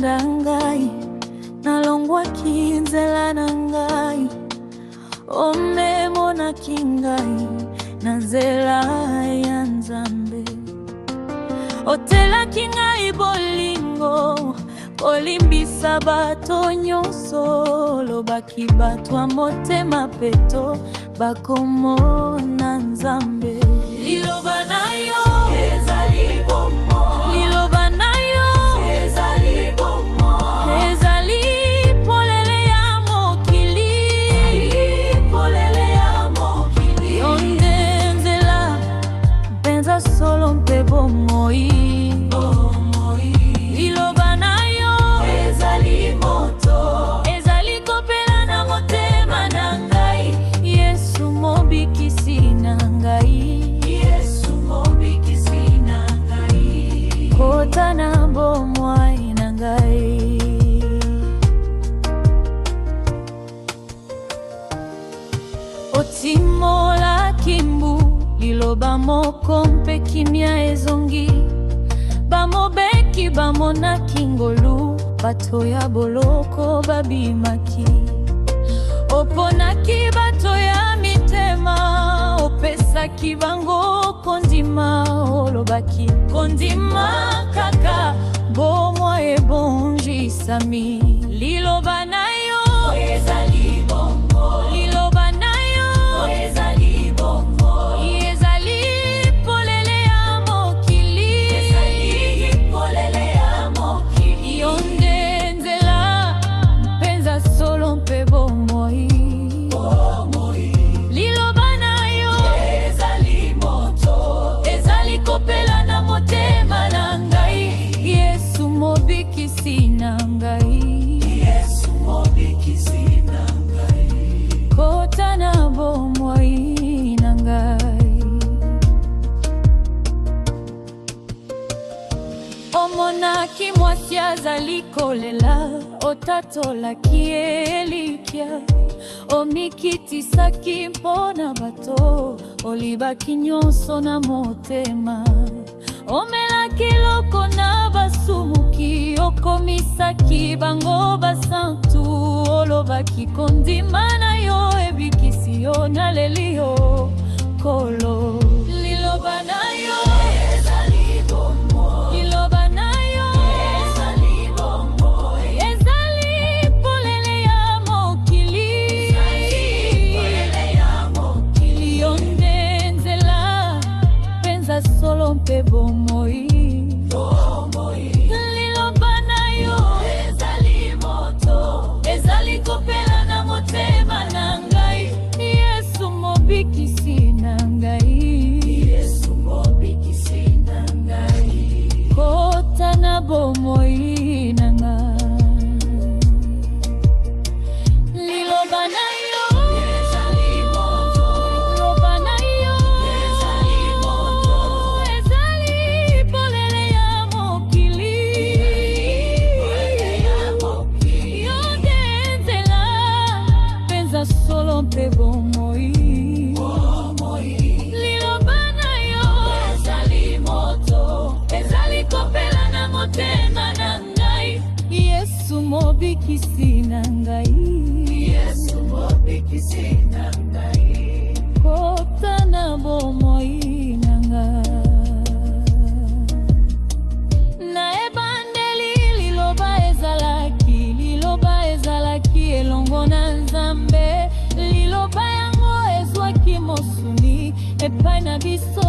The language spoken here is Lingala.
nalonda ngai, nalongwa kinzela na ngai. Omemo na kingai na nzela ya Nzambe. Otela kingai bolingo, olimbisa bato nyonso. Lobaki batwa motema peto, bakomona Nzambe. Liloba na yo ezali bomo, liloba na yo ezali bomo. Ezali polele ya mokili, polele ya mokili. Yonde nzela mpenza solo mpe bomoi. Liloba na yo ezali moto, ezali kopela na motema na ngai. Yesu mobikisi na ngai, kota na bomoi na ngai. Otimola kimbu, liloba moko mpe kimia ezongi. Bamobeki bamona kingolu, bato ya boloko babimaki. Oponaki bato ya mitema, opesaki bango kondima. Olobaki kondima kaka, bomoi ebongisami. Liloba na yo ezali bongo, liloba na yo ezali bongo. Ezali polele ya mokili, ezali polele ya mokili. Yonde nzela mpenza solo mpe bomoi. Liloba na yo ezali moto, ezali kopela na motema na ngai. Yesu mobikisi na ngai, Yesu mobikisi na ngai. Kota na bomoi na ngai. Omonaki mwasi azali kolela, otatolaki elikya. Omikitisaki mpona bato, olibaki nyonso na motema. Omelaki loko na basumuki, okomisaki bango basantu. Olobaki kondima na yo ebikisi yo na leli yo kolo. Liloba na yo ezali bomo, liloba na yo ezali bomo. Ezali polele ya mokili, ezali polele ya mokili. Yonde nzela mpenza solo mpe bomoi. Liloba na yo ezali moto, ezali kopela na motema na ngai. Yesu mobikisi na ngai, Yesu mobikisi na ngai. Kota na bomoi na ngai. Liloba na yo ezali moto, liloba na yo ezali moto. Ezali polele ya mokili, polele ya mokili. Yonde nzela mpenza solo mpe bomoi. Liloba na yo ezali moto, ezali kopela na motema na ngai. Yesu mobikisi na ngai, Yesu mobikisi na ngai. Kota na bomoi na ngai. Na ebandeli liloba ezalaki, liloba ezalaki elongo na Nzambe. Liloba yango ezwaki mosuni epai na biso